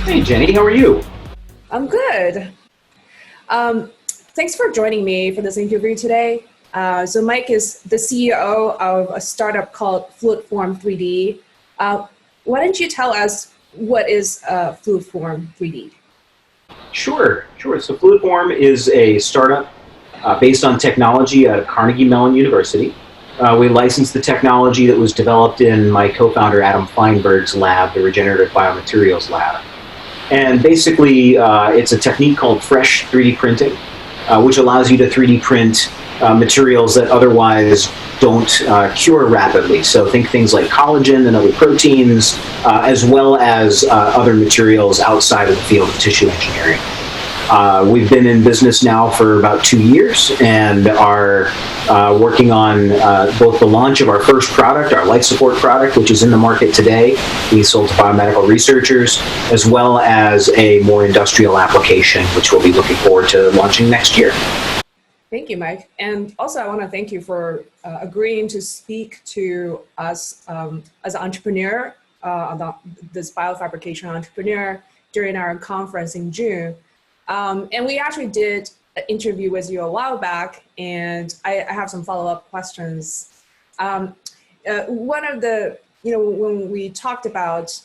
Hey Jenny, how are you? I'm good. Thanks for joining me for this interview today. So Mike is the CEO of a startup called Fluidform 3D. Why don't you tell us what is Fluidform 3D? Sure. So Fluidform is a startup based on technology out of Carnegie Mellon University. We licensed the technology that was developed in my co-founder Adam Feinberg's lab, the Regenerative Biomaterials Lab. And basically, it's a technique called fresh 3D printing, which allows you to 3D print materials that otherwise don't cure rapidly. So think things like collagen and other proteins, as well as other materials outside of the field of tissue engineering. We've been in business now for about 2 years and are working on both the launch of our first product, our life support product, which is in the market today, being sold to biomedical researchers, as well as a more industrial application, which we'll be looking forward to launching next year. Thank you, Mike. And also, I want to thank you for agreeing to speak to us as an entrepreneur, this biofabrication entrepreneur, during our conference in June. And we actually did an interview with you a while back, and I have some follow-up questions. One of the, when we talked about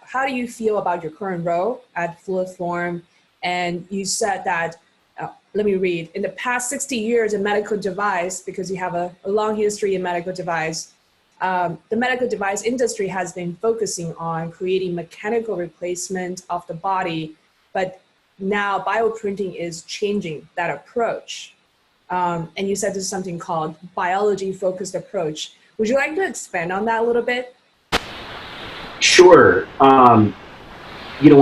how do you feel about your current role at Fluidform, and you said that, let me read, in the past 60 years in medical device, because you have a long history in medical device, the medical device industry has been focusing on creating mechanical replacement of the body, but now bioprinting is changing that approach. And you said there's something called biology-focused approach. Would you like to expand on that a little bit? Sure. When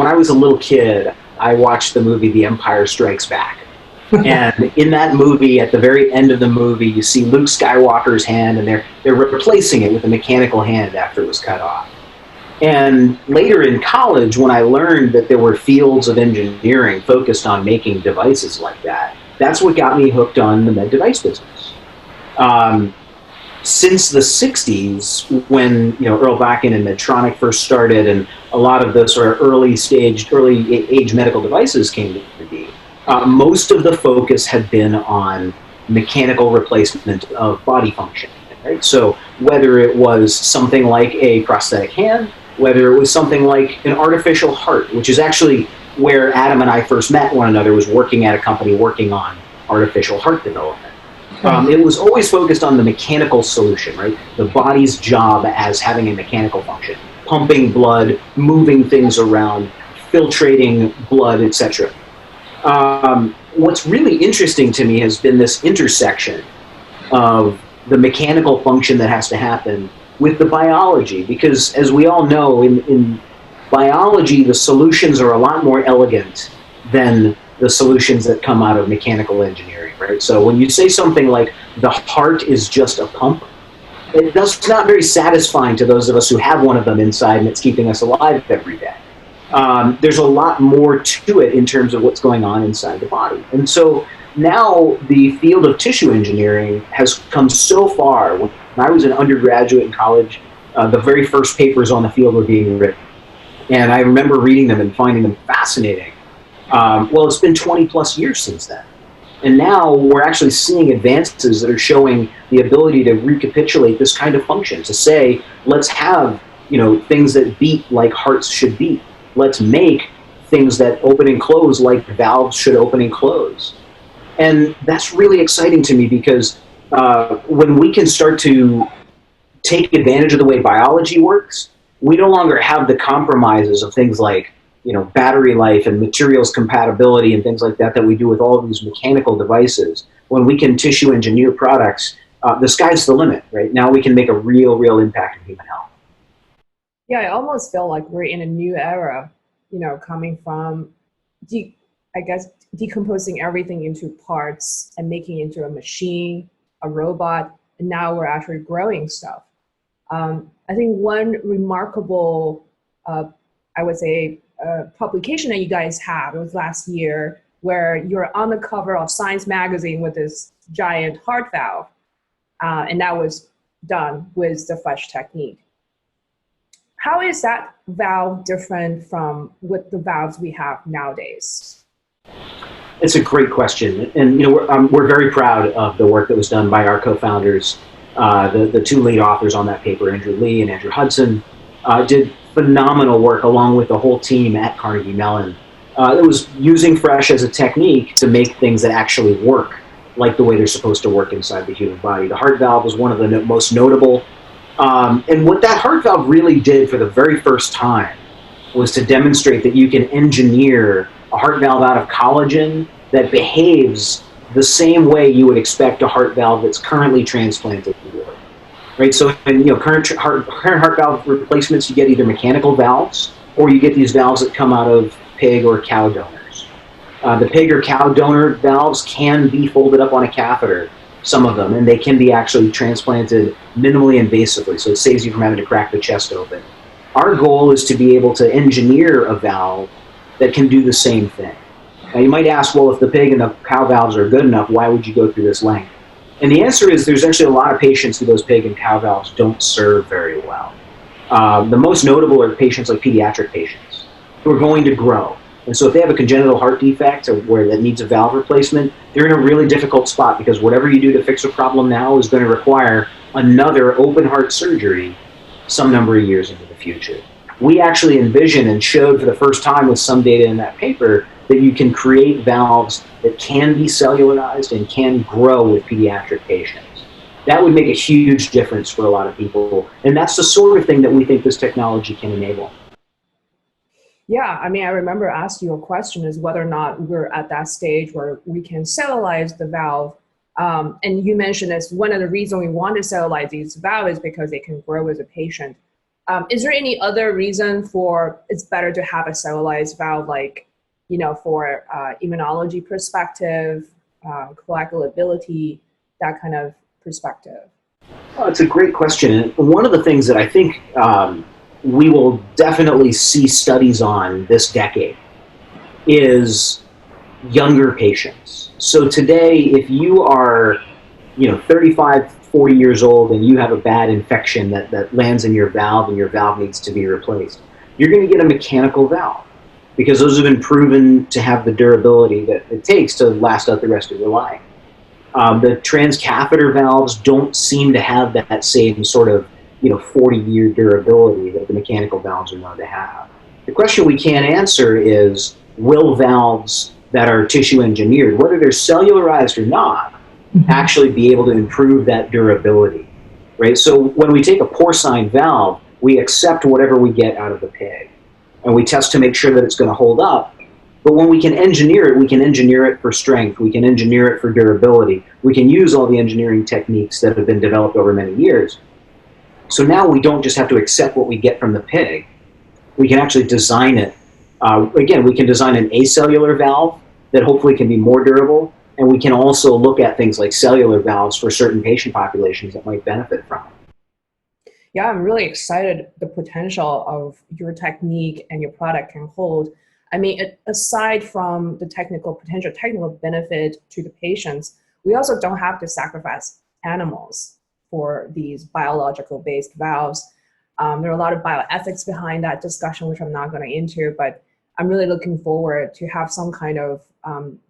I was a little kid, I watched the movie The Empire Strikes Back. And in that movie, at the very end of the movie, you see Luke Skywalker's hand, and they're replacing it with a mechanical hand after it was cut off. And later in college, when I learned that there were fields of engineering focused on making devices like that, that's what got me hooked on the med device business. Since the 60s, when Earl Bakken and Medtronic first started, and a lot of the sort of early age medical devices came to be, most of the focus had been on mechanical replacement of body function. Right? So whether it was something like a prosthetic hand, whether it was something like an artificial heart, which is actually where Adam and I first met one another, was working at a company working on artificial heart development. It was always focused on the mechanical solution, right? The body's job as having a mechanical function, pumping blood, moving things around, filtrating blood, etc. What's really interesting to me has been this intersection of the mechanical function that has to happen with the biology, because as we all know, in biology, the solutions are a lot more elegant than the solutions that come out of mechanical engineering, right? So when you say something like the heart is just a pump, that's not very satisfying to those of us who have one of them inside and it's keeping us alive every day. There's a lot more to it in terms of what's going on inside the body. And so now the field of tissue engineering has come so far. When I was an undergraduate in college, the very first papers on the field were being written. And I remember reading them and finding them fascinating. Well, it's been 20 plus years since then. And now we're actually seeing advances that are showing the ability to recapitulate this kind of function, to say, let's have things that beat like hearts should beat. Let's make things that open and close like valves should open and close. And that's really exciting to me because when we can start to take advantage of the way biology works, we no longer have the compromises of things like battery life and materials compatibility and things like that we do with all of these mechanical devices. When we can tissue engineer products, the sky's the limit, right? Now we can make a real impact in human health. Yeah, I almost feel like we're in a new era, coming from, decomposing everything into parts and making it into a machine, a robot, and now we're actually growing stuff. I think one remarkable, I would say, publication that you guys had was last year, where you're on the cover of Science magazine with this giant heart valve, and that was done with the fresh technique. How is that valve different from what the valves we have nowadays? It's a great question, and we're very proud of the work that was done by our co-founders, the two lead authors on that paper, Andrew Lee and Andrew Hudson, did phenomenal work along with the whole team at Carnegie Mellon. It was using fresh as a technique to make things that actually work like the way they're supposed to work inside the human body. The heart valve was one of the most notable, and what that heart valve really did for the very first time was to demonstrate that you can engineer a heart valve out of collagen that behaves the same way you would expect a heart valve that's currently transplanted to work. Right? So in current heart valve replacements, you get either mechanical valves or you get these valves that come out of pig or cow donors. The pig or cow donor valves can be folded up on a catheter, some of them, and they can be actually transplanted minimally invasively, so it saves you from having to crack the chest open. Our goal is to be able to engineer a valve that can do the same thing. Now you might ask, well, if the pig and the cow valves are good enough, why would you go through this length? And the answer is there's actually a lot of patients who those pig and cow valves don't serve very well. The most notable are patients like pediatric patients who are going to grow. And so if they have a congenital heart defect or where that needs a valve replacement, they're in a really difficult spot because whatever you do to fix a problem now is going to require another open heart surgery some number of years into the future. We actually envisioned and showed for the first time with some data in that paper that you can create valves that can be cellularized and can grow with pediatric patients. That would make a huge difference for a lot of people. And that's the sort of thing that we think this technology can enable. Yeah, I mean, I remember asking you a question is whether or not we're at that stage where we can cellulize the valve. And you mentioned as one of the reasons we want to cellulize these valves is because they can grow as a patient. Is there any other reason for it's better to have a cellulized valve, like, for immunology perspective, coagulability, that kind of perspective? Oh, it's a great question. One of the things that I think we will definitely see studies on this decade is younger patients. So today, if you are 35, 40 years old and you have a bad infection that lands in your valve and your valve needs to be replaced, you're going to get a mechanical valve because those have been proven to have the durability that it takes to last out the rest of your life. The transcatheter valves don't seem to have that same sort of 40-year durability that the mechanical valves are known to have. The question we can't answer is, will valves that are tissue engineered, whether they're cellularized or not, actually be able to improve that durability, right? So when we take a porcine valve, we accept whatever we get out of the pig, and we test to make sure that it's going to hold up. But when we can engineer it, we can engineer it for strength, we can engineer it for durability, we can use all the engineering techniques that have been developed over many years. So now we don't just have to accept what we get from the pig, we can actually design it. Again, we can design an acellular valve that hopefully can be more durable, and we can also look at things like cellular valves for certain patient populations that might benefit from it. Yeah, I'm really excited the potential of your technique and your product can hold. I mean, aside from the technical benefit to the patients, we also don't have to sacrifice animals for these biological-based valves. There are a lot of bioethics behind that discussion, which I'm not going to into, but I'm really looking forward to have some kind of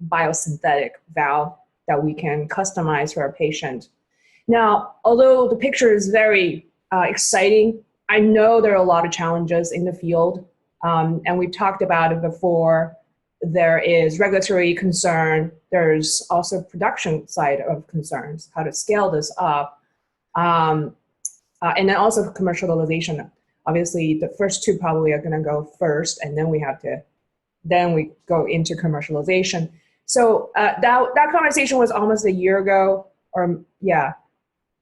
biosynthetic valve that we can customize for our patient. Now, although the picture is very exciting, I know there are a lot of challenges in the field, and we've talked about it before. There is regulatory concern. There's also production side of concerns, how to scale this up. And then also commercialization. Obviously, the first two probably are going to go first, and then we go into commercialization. So that conversation was almost a year ago, or yeah.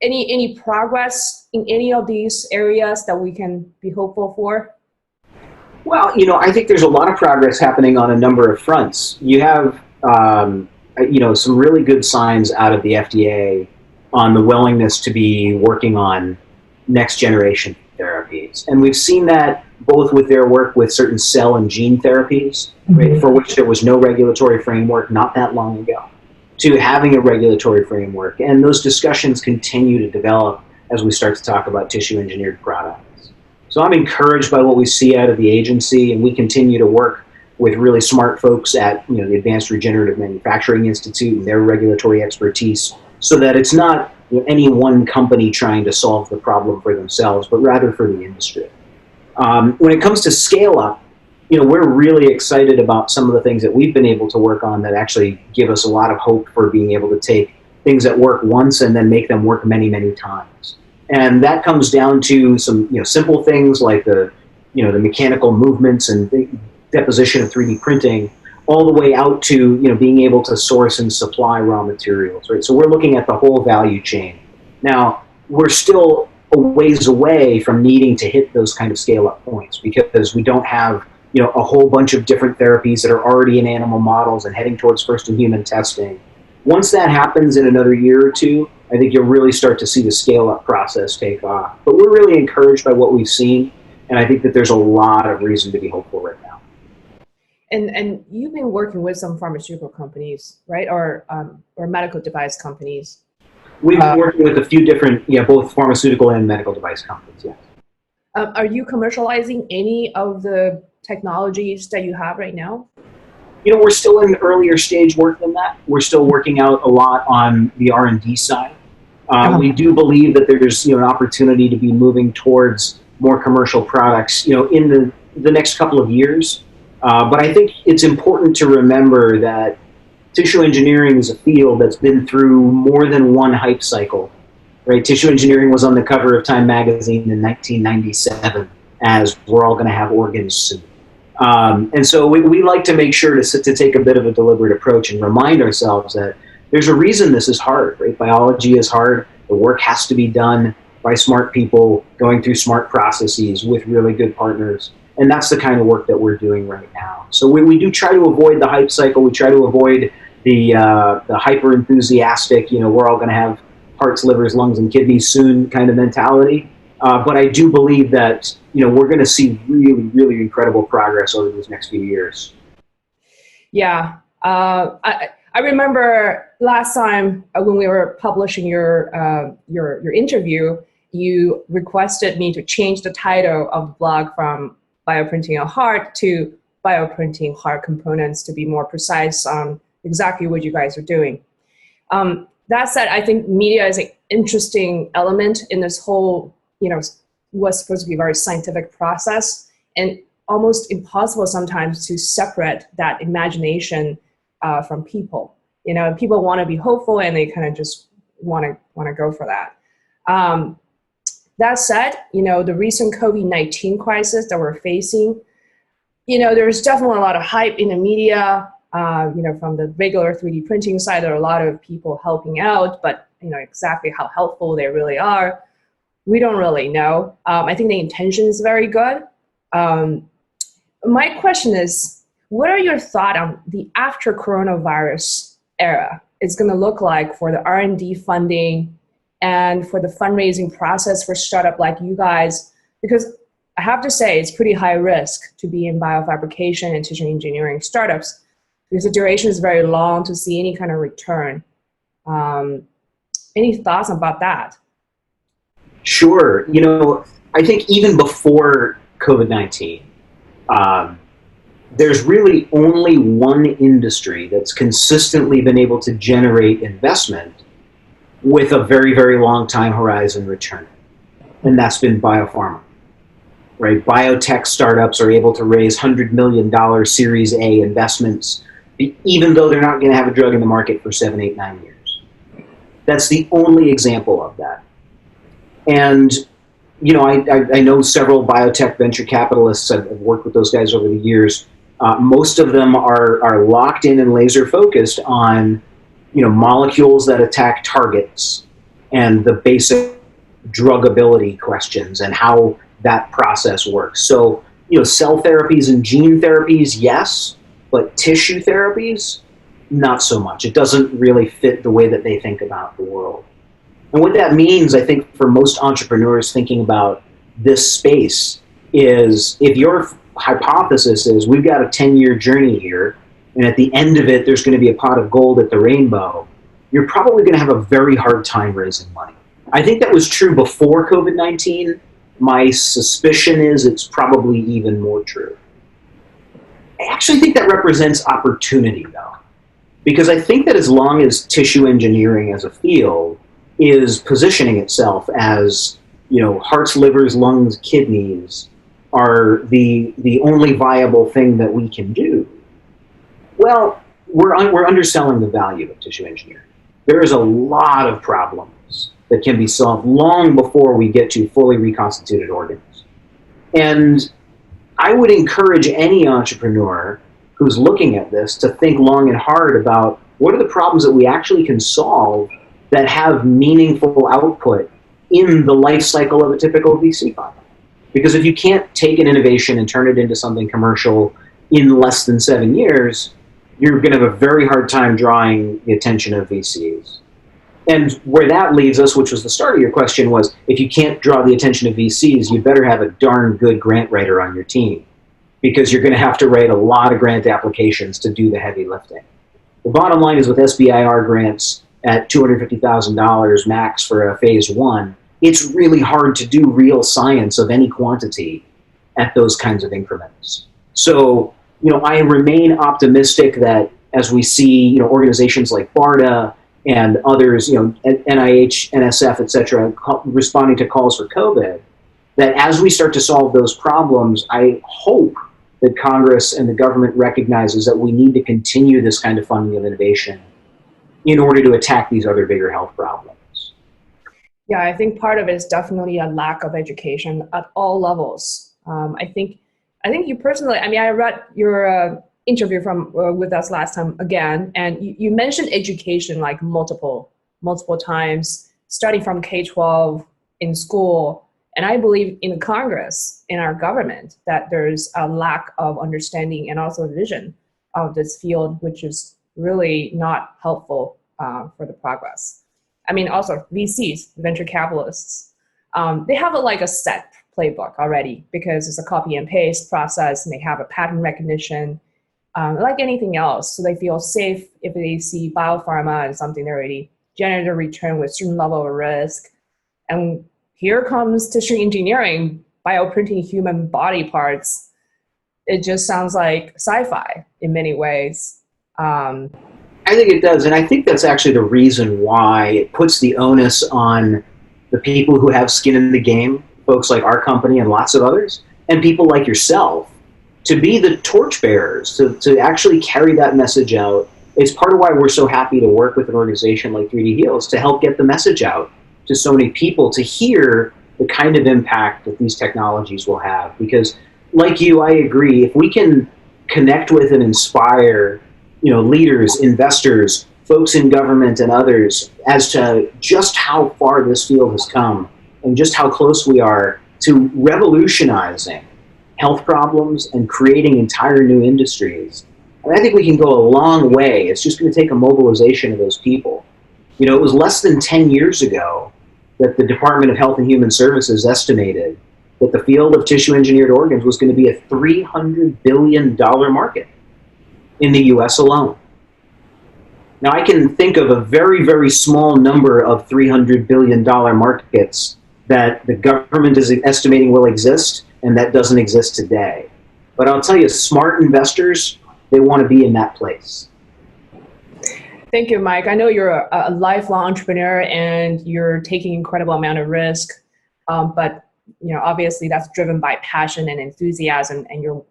Any progress in any of these areas that we can be hopeful for? Well, I think there's a lot of progress happening on a number of fronts. You have, some really good signs out of the FDA on the willingness to be working on next generation therapies. And we've seen that both with their work with certain cell and gene therapies, right, for which there was no regulatory framework not that long ago, to having a regulatory framework. And those discussions continue to develop as we start to talk about tissue engineered products. So I'm encouraged by what we see out of the agency, and we continue to work with really smart folks at the Advanced Regenerative Manufacturing Institute and their regulatory expertise, so that it's not any one company trying to solve the problem for themselves, but rather for the industry. When it comes to scale up, we're really excited about some of the things that we've been able to work on that actually give us a lot of hope for being able to take things that work once and then make them work many, many times. And that comes down to some simple things like the mechanical movements and the deposition of 3D printing, all the way out to being able to source and supply raw materials, right? So we're looking at the whole value chain. Now, we're still a ways away from needing to hit those kind of scale-up points because we don't have a whole bunch of different therapies that are already in animal models and heading towards first-in-human testing. Once that happens in another year or two, I think you'll really start to see the scale-up process take off. But we're really encouraged by what we've seen, and I think that there's a lot of reason to be hopeful right now. And you've been working with some pharmaceutical companies, right, or medical device companies. We've been working with a few different, both pharmaceutical and medical device companies, yes. Are you commercializing any of the technologies that you have right now? We're still in earlier stage work than that. We're still working out a lot on the R&D side. We do believe that there's an opportunity to be moving towards more commercial products, in the next couple of years. But I think it's important to remember that tissue engineering is a field that's been through more than one hype cycle, right? Tissue engineering was on the cover of Time magazine in 1997 as we're all going to have organs soon. And so we like to make sure to take a bit of a deliberate approach and remind ourselves that there's a reason this is hard, right? Biology is hard. The work has to be done by smart people going through smart processes with really good partners. And that's the kind of work that we're doing right now. So we do try to avoid the hype cycle. We try to avoid the hyper enthusiastic, we're all going to have hearts, livers, lungs, and kidneys soon kind of mentality. But I do believe that we're going to see really, really incredible progress over these next few years. Yeah, I remember last time when we were publishing your interview, you requested me to change the title of the blog from Bioprinting a Heart to Bioprinting Heart Components to be more precise on exactly what you guys are doing. That said, I think media is an interesting element in this whole, what's supposed to be a very scientific process, and almost impossible sometimes to separate that imagination from people. People want to be hopeful and they kind of just want to go for that. That said, the recent COVID-19 crisis that we're facing, there's definitely a lot of hype in the media. From the regular 3D printing side, there are a lot of people helping out, but exactly how helpful they really are, we don't really know. I think the intention is very good. My question is, what are your thoughts on the after coronavirus era? It's going to look like for the R&D funding and for the fundraising process for startup like you guys, because I have to say it's pretty high risk to be in biofabrication and tissue engineering startups because the duration is very long to see any kind of return. Any thoughts about that? Sure. I think even before COVID-19, there's really only one industry that's consistently been able to generate investment with a very, very long time horizon return, and that's been biopharma, right? Biotech startups are able to raise $100 million Series A investments, even though they're not going to have a drug in the market for 7, 8, 9 years. That's the only example of that. And I know several biotech venture capitalists. I've worked with those guys over the years. Most of them are locked in and laser focused on molecules that attack targets and the basic drugability questions and how that process works. So cell therapies and gene therapies, yes, but tissue therapies, not so much. It doesn't really fit the way that they think about the world. And what that means, I think, for most entrepreneurs thinking about this space is if your hypothesis is we've got a 10-year journey here, and at the end of it, there's going to be a pot of gold at the rainbow, you're probably going to have a very hard time raising money. I think that was true before COVID-19, My suspicion is it's probably even more true. I actually think that represents opportunity, though, because I think that as long as tissue engineering as a field is positioning itself as, hearts, livers, lungs, kidneys are the only viable thing that we can do, well, we're underselling the value of tissue engineering. There is a lot of problems that can be solved long before we get to fully reconstituted organs. And I would encourage any entrepreneur who's looking at this to think long and hard about what are the problems that we actually can solve that have meaningful output in the life cycle of a typical VC fund. Because if you can't take an innovation and turn it into something commercial in less than 7 years, you're going to have a very hard time drawing the attention of VCs. And where that leaves us, which was the start of your question, was if you can't draw the attention of VCs, you better have a darn good grant writer on your team, because you're going to have to write a lot of grant applications to do the heavy lifting. The bottom line is with SBIR grants at $250,000 max for a phase one, it's really hard to do real science of any quantity at those kinds of increments. So, I remain optimistic that as we see, organizations like BARDA and others, NIH, NSF, et cetera, responding to calls for COVID, that as we start to solve those problems, I hope that Congress and the government recognizes that we need to continue this kind of funding of innovation in order to attack these other bigger health problems. Yeah, I think part of it is definitely a lack of education at all levels. I think you personally, I read your interview from with us last time again, and you mentioned education like multiple times, starting from K-12 in school. And I believe in Congress, in our government, that there's a lack of understanding and also vision of this field, which is really not helpful for the progress. Also VCs, venture capitalists, they have a set playbook already, because it's a copy and paste process, and they have a pattern recognition, like anything else. So they feel safe if they see biopharma and something that already generated a return with a certain level of risk. And here comes tissue engineering, bioprinting human body parts. It just sounds like sci-fi in many ways. I think it does, and I think that's actually the reason why it puts the onus on the people who have skin in the game, folks like our company and lots of others, and people like yourself, to be the torchbearers, to actually carry that message out. It's part of why we're so happy to work with an organization like 3D Heals to help get the message out to so many people, to hear the kind of impact that these technologies will have. Because like you, I agree, if we can connect with and inspire leaders, investors, folks in government and others as to just how far this field has come and just how close we are to revolutionizing health problems and creating entire new industries, I think we can go a long way. It's just going to take a mobilization of those people. It was less than 10 years ago that the Department of Health and Human Services estimated that the field of tissue engineered organs was going to be a $300 billion market in the US alone. Now, I can think of a very, very small number of $300 billion markets that the government is estimating will exist and that doesn't exist today. But I'll tell you, smart investors, they want to be in that place. Thank you, Mike. I know you're a lifelong entrepreneur and you're taking incredible amount of risk, but obviously that's driven by passion and enthusiasm and your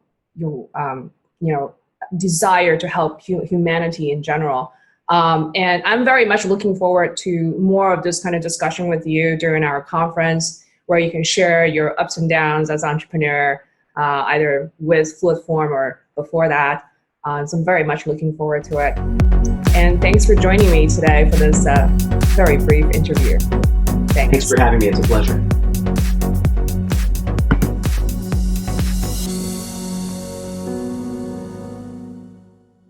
desire to help humanity in general. And I'm very much looking forward to more of this kind of discussion with you during our conference, where you can share your ups and downs as an entrepreneur, either with Fluidform or before that. So I'm very much looking forward to it. And thanks for joining me today for this very brief interview. Thanks Thanks for having me. It's a pleasure.